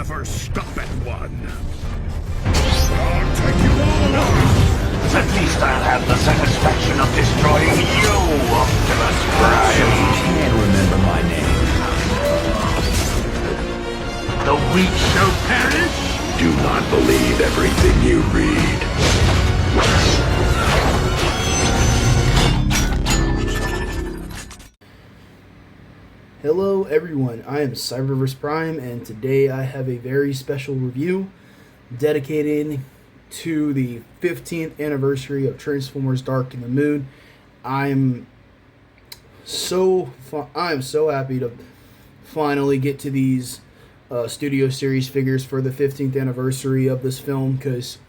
never stop at one. I'll take you all on. At least I'll have the satisfaction of destroying you, Optimus Prime. You can't remember my name. The weak shall perish? Do not believe everything you read. Hello everyone, I am Cyberverse Prime, and today I have a very special review dedicated to the 15th anniversary of Transformers Dark in the Moon. I'm so happy to finally get to these Studio Series figures for the 15th anniversary of this film, because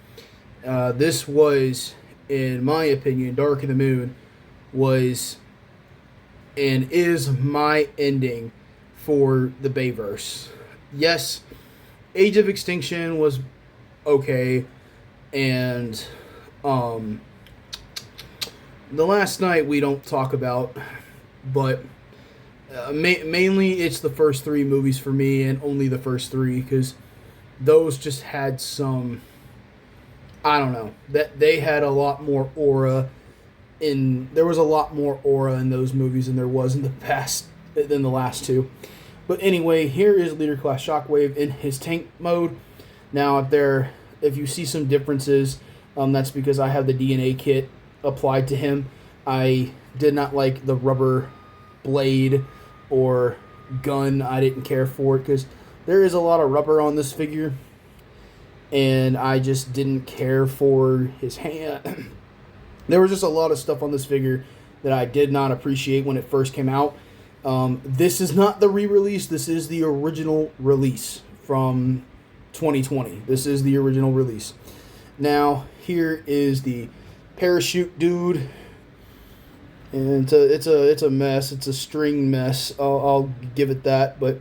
this was, in my opinion, Dark in the Moon was and is my ending for the Bayverse. Yes, Age of Extinction was okay, and the Last Night we don't talk about, but mainly it's the first three movies for me, and only the first three, because those just had some, I don't know, that they had a lot more aura. There was a lot more aura in those movies than there was in the past, than the last two. But anyway, here is Leader Class Shockwave in his tank mode. Now, if you see some differences, that's because I have the DNA kit applied to him. I did not like the rubber blade or gun. I didn't care for it because there is a lot of rubber on this figure, and I just didn't care for his hand. There was just a lot of stuff on this figure that I did not appreciate when it first came out. This is not the re-release. This is the original release from 2020. This is the original release. Now, here is the parachute dude. And it's a mess. It's a string mess. I'll give it that. But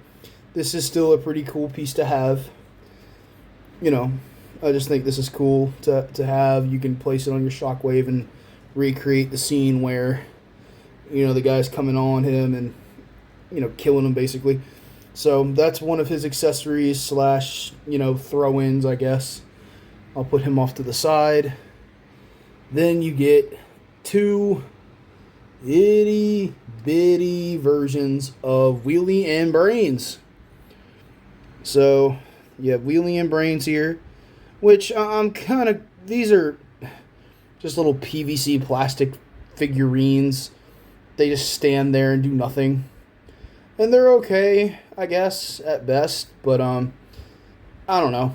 this is still a pretty cool piece to have. You know, I just think this is cool to have. You can place it on your Shockwave and recreate the scene where, you know, the guy's coming on him and, you know, killing him basically. So that's one of his accessories slash, you know, throw-ins, I guess. I'll put him off to the side. Then you get two itty bitty versions of Wheelie and Brains. So you have Wheelie and Brains here, which these are just little PVC plastic figurines. They just stand there and do nothing. And they're okay, I guess, at best. But, I don't know.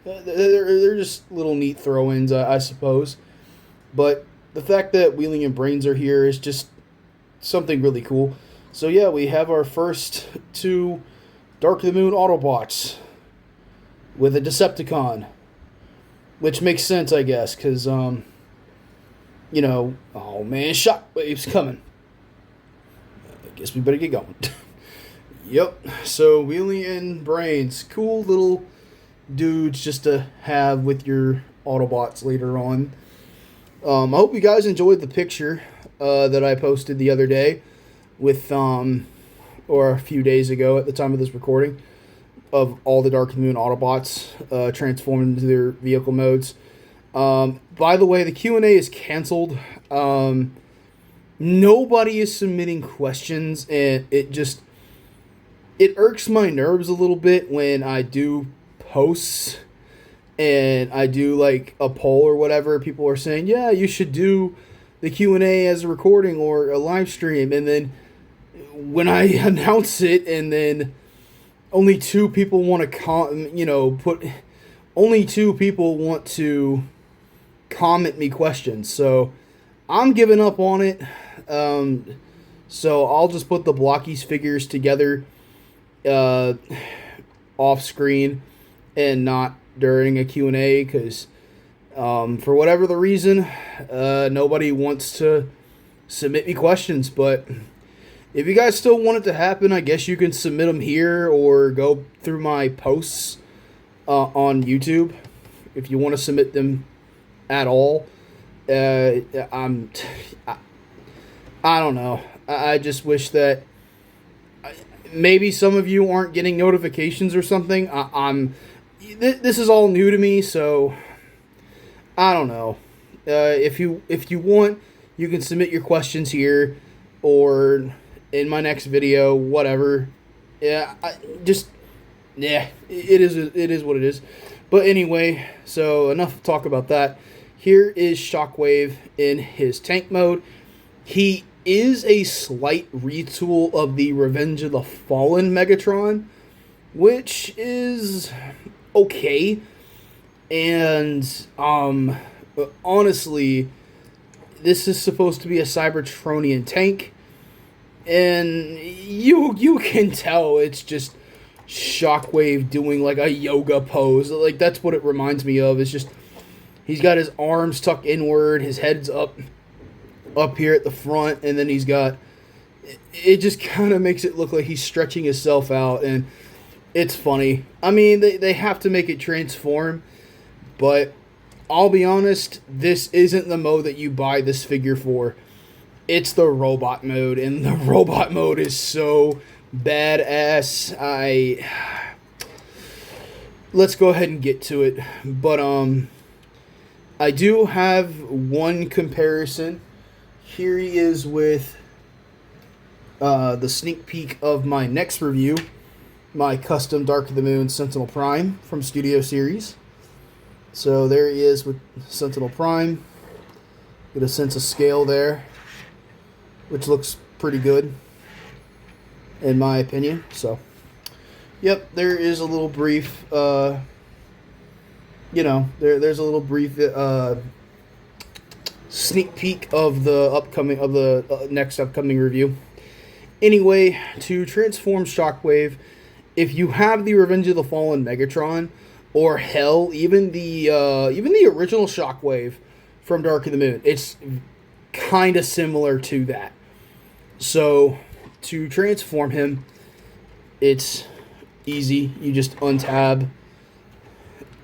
They're just little neat throw-ins, I suppose. But the fact that Wheeling and Brains are here is just something really cool. So, yeah, we have our first two Dark of the Moon Autobots with a Decepticon. Which makes sense, I guess, because, you know, oh man, Shockwave's coming. I guess we better get going. Yep, so Wheelie and Brains. Cool little dudes just to have with your Autobots later on. I hope you guys enjoyed the picture that I posted the other day with, or a few days ago at the time of this recording, of all the Dark Moon Autobots transformed into their vehicle modes. By the way, the Q&A is canceled. Nobody is submitting questions, and it irks my nerves a little bit when I do posts and I do like a poll or whatever. People are saying, yeah, you should do the Q&A as a recording or a live stream, and then when I announce it, and then only two people want to only two people want to comment me questions. So I'm giving up on it. So I'll just put the Blockies figures together off screen and not during a Q&A, because for whatever the reason, nobody wants to submit me questions. But if you guys still want it to happen, I guess you can submit them here or go through my posts on YouTube if you want to submit them at all. I don't know. I just wish that maybe some of you aren't getting notifications or something. This is all new to me, so I don't know. If you want, you can submit your questions here or in my next video, whatever. Yeah, it is what it is. But anyway, so enough talk about that. Here is Shockwave in his tank mode. He is a slight retool of the Revenge of the Fallen Megatron, which is okay. And honestly, this is supposed to be a Cybertronian tank, and you can tell it's just Shockwave doing like a yoga pose. Like, that's what it reminds me of. It's just he's got his arms tucked inward, his head's up here at the front, and then he's got it just kind of makes it look like he's stretching himself out, and it's funny. I mean, they have to make it transform, but I'll be honest, this isn't the mode that you buy this figure for. It's the robot mode, and the robot mode is so badass. Let's go ahead and get to it. But I do have one comparison. Here he is with the sneak peek of my next review, my custom Dark of the Moon Sentinel Prime from Studio Series. So there he is with Sentinel Prime. Get a sense of scale there, which looks pretty good, in my opinion. So, yep, there is a little brief, there's a little brief sneak peek of the next upcoming review. Anyway, to transform Shockwave, if you have the Revenge of the Fallen Megatron, or hell, even the original Shockwave from Dark of the Moon, it's kind of similar to that. So, to transform him, it's easy. You just untab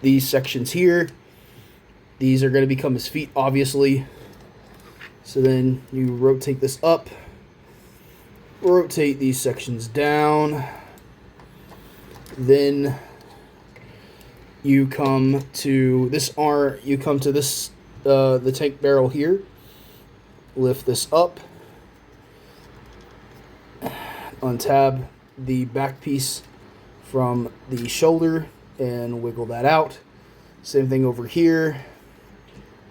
these sections here. These are going to become his feet, obviously. So then you rotate this up. Rotate these sections down. Then you come to this the tank barrel here. Lift this up. Untab the back piece from the shoulder and wiggle that out. Same thing over here.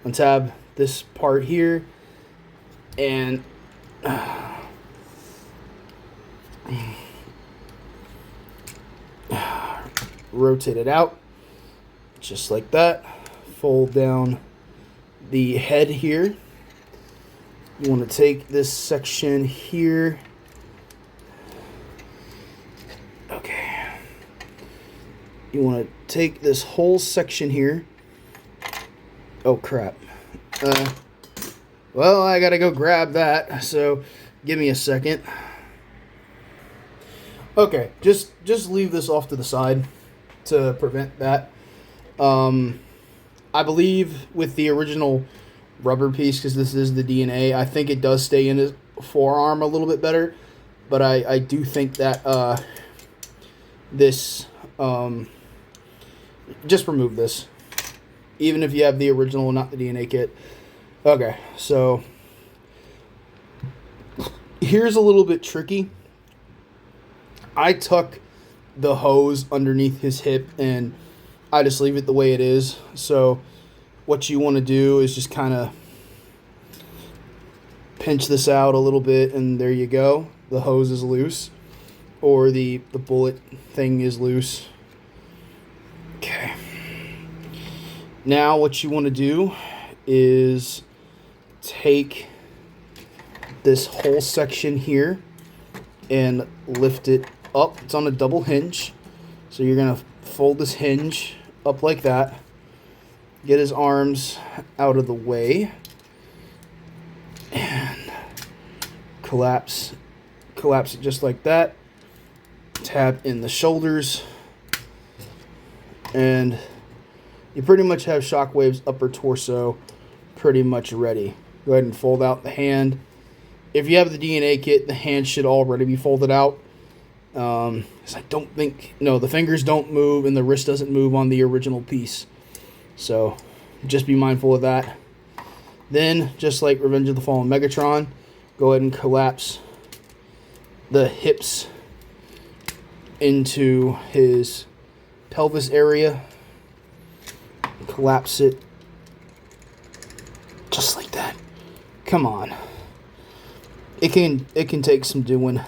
Untab this part here and rotate it out just like that. Fold down the head here. You want to take this section here. Okay. You want to take this whole section here. Oh crap. Well, I gotta go grab that, so give me a second. Okay, just leave this off to the side to prevent that. I believe with the original rubber piece, because this is the DNA, I think it does stay in his forearm a little bit better, but I do think that this just remove this, even if you have the original and not the DNA kit. Okay, so here's a little bit tricky. I tuck the hose underneath his hip and I just leave it the way it is. So what you want to do is just kind of pinch this out a little bit, and there you go. The hose is loose, or the bullet thing is loose. Okay. Now what you want to do is take this whole section here and lift it up. It's on a double hinge, so you're going to fold this hinge up like that. Get his arms out of the way and collapse it just like that. Tab in the shoulders, and you pretty much have Shockwave's upper torso pretty much ready. Go ahead and fold out the hand. If you have the DNA kit, the hand should already be folded out. 'Cause I don't think, no, the fingers don't move and the wrist doesn't move on the original piece. So just be mindful of that. Then, just like Revenge of the Fallen Megatron, go ahead and collapse the hips into his pelvis area. Collapse it just like that. Come on. It can take some doing.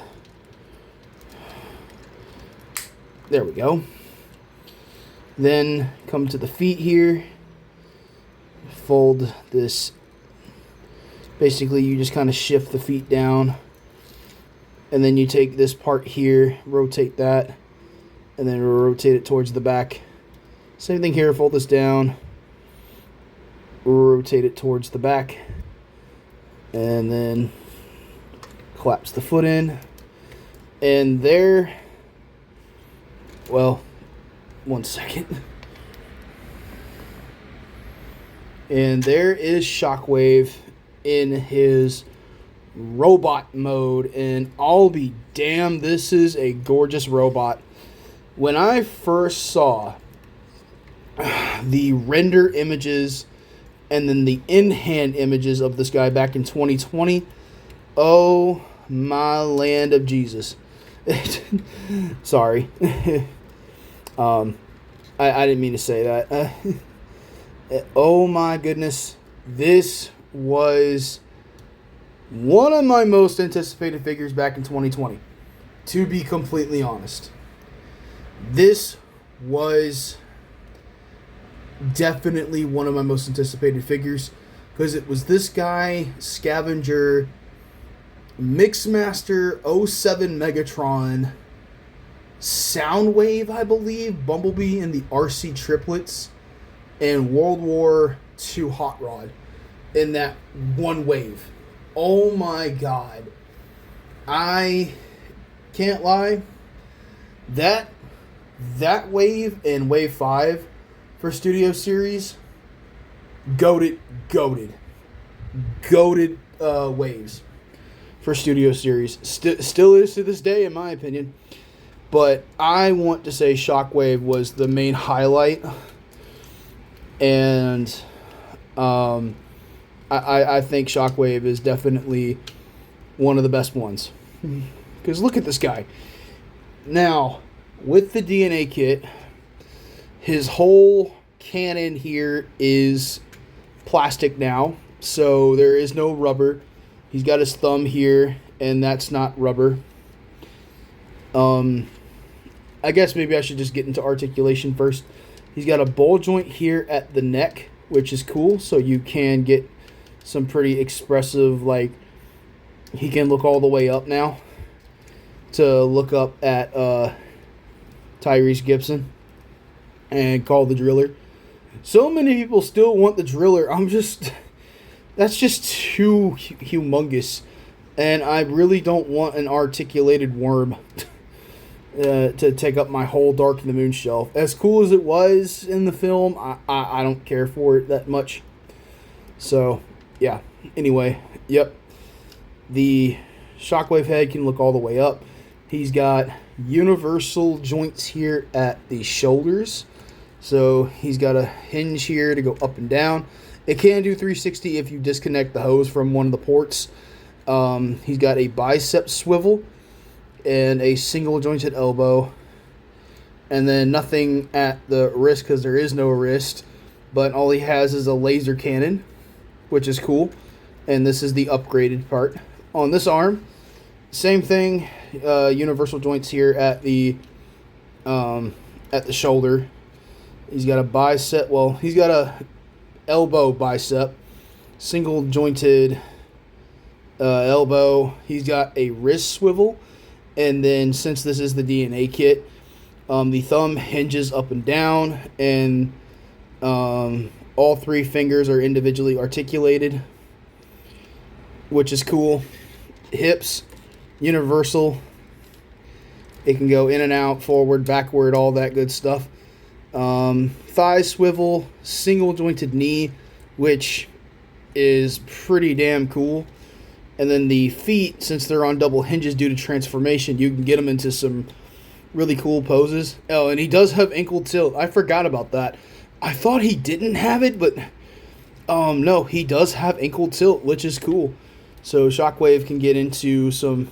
There we go. Then come to the feet here. Fold this. Basically, you just kind of shift the feet down. And then you take this part here, rotate that, and then rotate it towards the back. Same thing here, fold this down, rotate it towards the back, and then collapse the foot in. And there, well, one second. And there is Shockwave in his robot mode, and I'll be damned, this is a gorgeous robot. When I first saw the render images and then the in-hand images of this guy back in 2020, oh my land of Jesus. Sorry. I didn't mean to say that. Oh my goodness. This was one of my most anticipated figures back in 2020, to be completely honest. This was definitely one of my most anticipated figures, because it was this guy, Scavenger, Mixmaster 07 Megatron, Soundwave, I believe, Bumblebee and the RC triplets, and World War II Hot Rod in that one wave. Oh my god. I can't lie. That wave and wave 5 for Studio Series, goated waves for Studio Series. Still is to this day, in my opinion. But I want to say Shockwave was the main highlight. And I think Shockwave is definitely one of the best ones. Because look at this guy. Now, with the DNA kit, his whole cannon here is plastic now. So there is no rubber. He's got his thumb here, and that's not rubber. I guess maybe I should just get into articulation first. He's got a ball joint here at the neck, which is cool. So you can get some pretty expressive, like, he can look all the way up now to look up at Tyrese Gibson and call the Driller. So many people still want the Driller. That's just too humongous. And I really don't want an articulated worm to take up my whole Dark in the Moon shelf. As cool as it was in the film, I don't care for it that much. So, yeah. Anyway, yep. The Shockwave head can look all the way up. He's got universal joints here at the shoulders. So he's got a hinge here to go up and down. It can do 360 if you disconnect the hose from one of the ports. He's got a bicep swivel and a single jointed elbow. And then nothing at the wrist because there is no wrist. But all he has is a laser cannon, which is cool. And this is the upgraded part. On this arm, same thing. Universal joints here at the shoulder. He's got a bicep. Well, he's got a elbow bicep, single jointed elbow. He's got a wrist swivel, and then since this is the DNA kit, the thumb hinges up and down, and all three fingers are individually articulated, which is cool. Hips, universal. It can go in and out, forward, backward, all that good stuff. Thigh swivel, single jointed knee, which is pretty damn cool. And then the feet, since they're on double hinges due to transformation, you can get them into some really cool poses. Oh, and he does have ankle tilt. I forgot about that. I thought he didn't have it, but no, he does have ankle tilt, which is cool. So Shockwave can get into some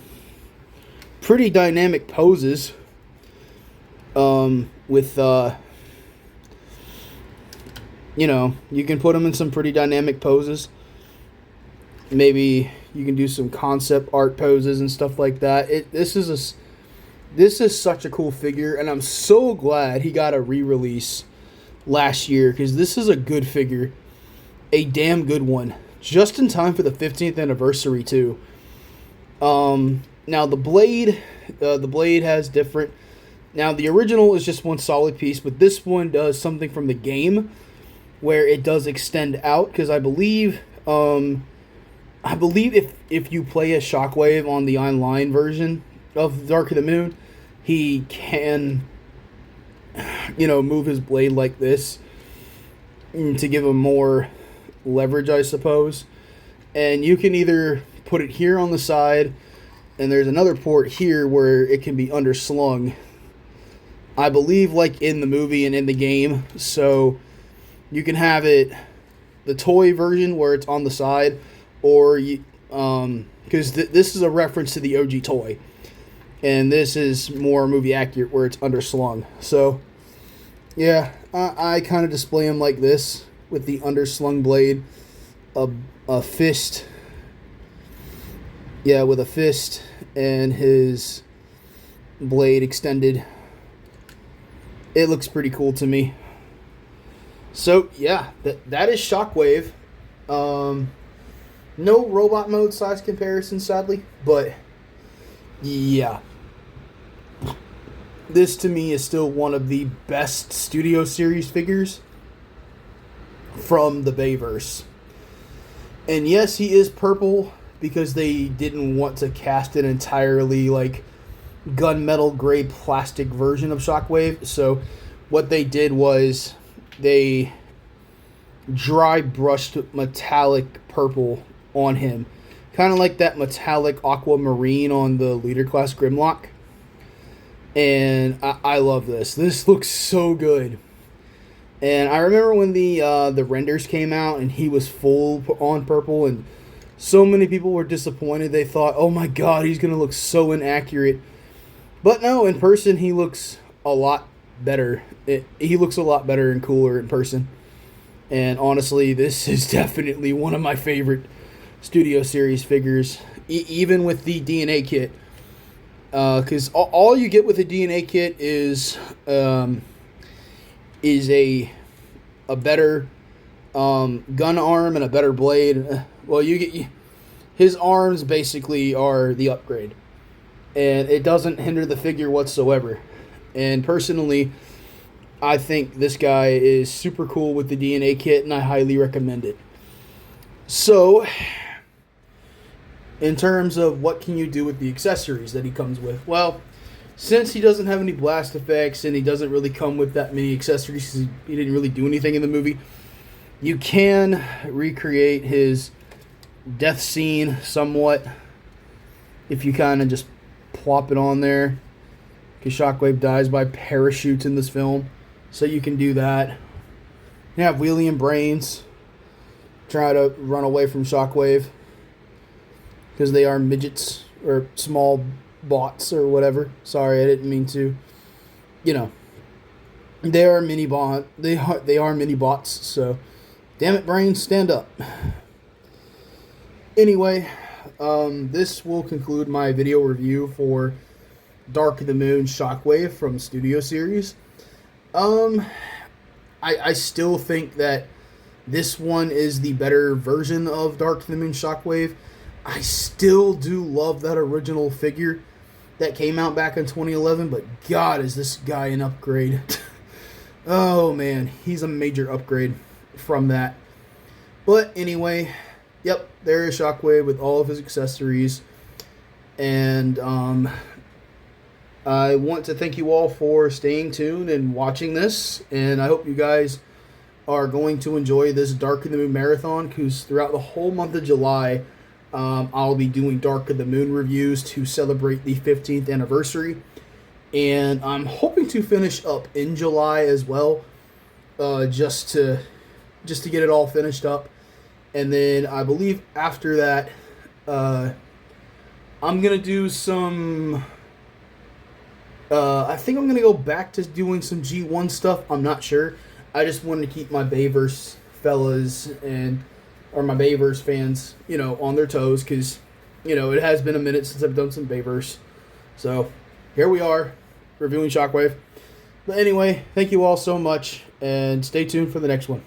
pretty dynamic poses with you can put him in some pretty dynamic poses. Maybe you can do some concept art poses and stuff like that. This is such a cool figure, and I'm so glad he got a re-release last year, because this is a good figure, a damn good one, just in time for the 15th anniversary too. Now the blade has different. Now the original is just one solid piece, but this one does something from the game where it does extend out, because I believe if you play a Shockwave on the online version of Dark of the Moon, he can move his blade like this to give him more leverage, I suppose. And you can either put it here on the side, and there's another port here where it can be underslung, I believe, like in the movie and in the game. So you can have it the toy version where it's on the side, or you because this is a reference to the OG toy, and this is more movie accurate where it's underslung. So yeah, I kind of display him like this with the underslung blade, a fist. Yeah, with a fist and his blade extended. It looks pretty cool to me. So yeah, that is Shockwave. No robot mode size comparison, sadly, but yeah. This to me is still one of the best Studio Series figures from the Bayverse. And yes, he is purple because they didn't want to cast an entirely like gunmetal gray plastic version of Shockwave. So what they did was they dry brushed metallic purple on him, kind of like that metallic aquamarine on the leader class Grimlock. And I love this. This looks so good. And I remember when the renders came out and he was full on purple, and so many people were disappointed. They thought, oh my god, he's going to look so inaccurate. But no, in person he looks a lot better. He looks a lot better and cooler in person. And honestly, this is definitely one of my favorite Studio Series figures, even with the DNA kit. Because all you get with a DNA kit is a better gun arm and a better blade. Well, you get his arms basically are the upgrade, and it doesn't hinder the figure whatsoever. And personally, I think this guy is super cool with the DNA kit, and I highly recommend it. So, in terms of what can you do with the accessories that he comes with, well, since he doesn't have any blast effects and he doesn't really come with that many accessories because he didn't really do anything in the movie, you can recreate his death scene somewhat if you kind of just plop it on there, because Shockwave dies by parachutes in this film. So you can do that. You have Wheelie and Brains try to run away from Shockwave because they are midgets or small bots or whatever. Sorry, I didn't mean to. They are mini mini bots. So, damn it, Brains, stand up. Anyway, this will conclude my video review for Dark of the Moon Shockwave from Studio Series. I still think that this one is the better version of Dark of the Moon Shockwave. I still do love that original figure that came out back in 2011, but God, is this guy an upgrade. Oh man, he's a major upgrade from that. But anyway, yep, there is Shockwave with all of his accessories. And I want to thank you all for staying tuned and watching this, and I hope you guys are going to enjoy this Dark of the Moon marathon, because throughout the whole month of July, I'll be doing Dark of the Moon reviews to celebrate the 15th anniversary, and I'm hoping to finish up in July as well, just to get it all finished up, and then I believe after that, I'm gonna do some. I think I'm gonna go back to doing some G1 stuff. I'm not sure. I just wanted to keep my Bayverse fellas or my Bayverse fans, on their toes, because, it has been a minute since I've done some Bayverse. So here we are, reviewing Shockwave. But anyway, thank you all so much, and stay tuned for the next one.